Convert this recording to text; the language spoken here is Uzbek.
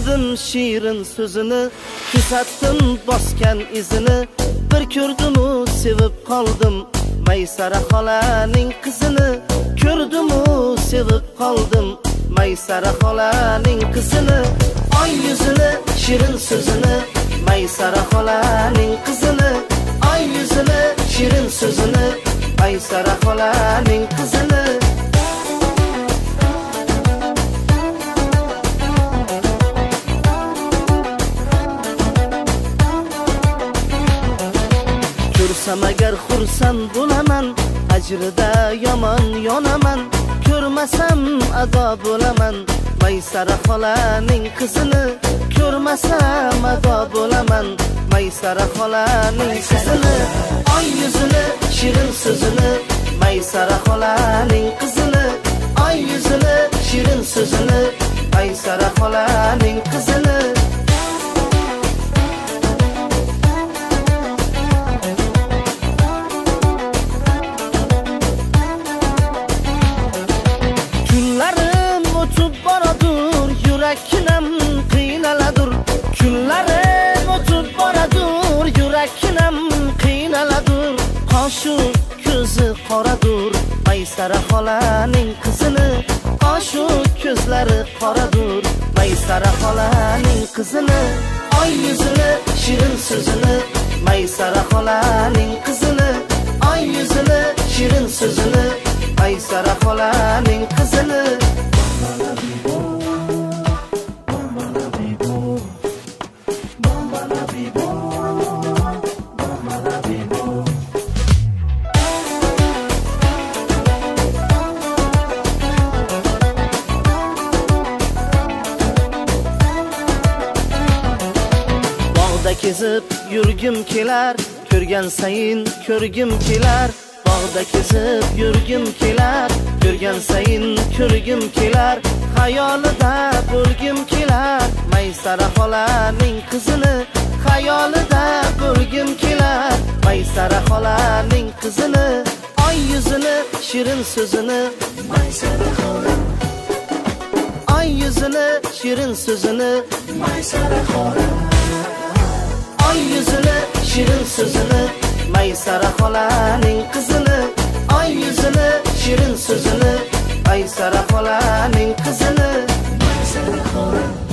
Sevdim şiirin sözünü, kesatdim bosgan izini. Bir ko'rdimu sevib qoldim Maysara xolaning qizini. Ko'rdimu sevib qoldim Maysara xolaning qizini. Ay yüzünü, şirin sözünü, Maysara xolaning qizini. Ay yüzünü, şirin sözünü, Maysara xolaning qizini. Ko'rsam agar xursand bo'laman, ajrida yomon yonaman. Ko'rmasam ado bo'laman Maysara xolaning qizini. Ko'rmasam ado bo'laman Maysara xolaning qizini. Ay yüzünü, şirin sözünü, Maysara xolaning qizini. Ay yüzünü, şirin sözünü, Maysara xolaning qizini. Yurakinam qiynaladur, kunlarim o'tib boradur. Yurakinam qiynaladur, qoshu ko'zi qoradur Maysara xolaning qizini. Qoshu ko'zlari qoradur Maysara xolaning qizini. Ay yüzünü, şirin sözünü, Maysara xolaning qizini. Ay yüzünü, şirin sözünü, Maysara xolaning qizini. Kezib yurgim kelar, ko'rgan sayin ko'rgim kelar. Bog'da kezib yurgim kelar, ko'rgan sayin ko'rgim kelar. Xayolida bo'lgim kelar Maysara xolaning qizini. Xayolida bo'lgim kelar Maysara xolaning qizini. Ay yüzünü, şirin sözünü, Maysara xola. Ay yüzünü, şirin sözünü, Maysara xola. Ay yüzünü, şirin sözünü, Maysara xolaning qizini. Ay yüzünü, şirin sözünü, Maysara xolaning qizini. Maysara xola.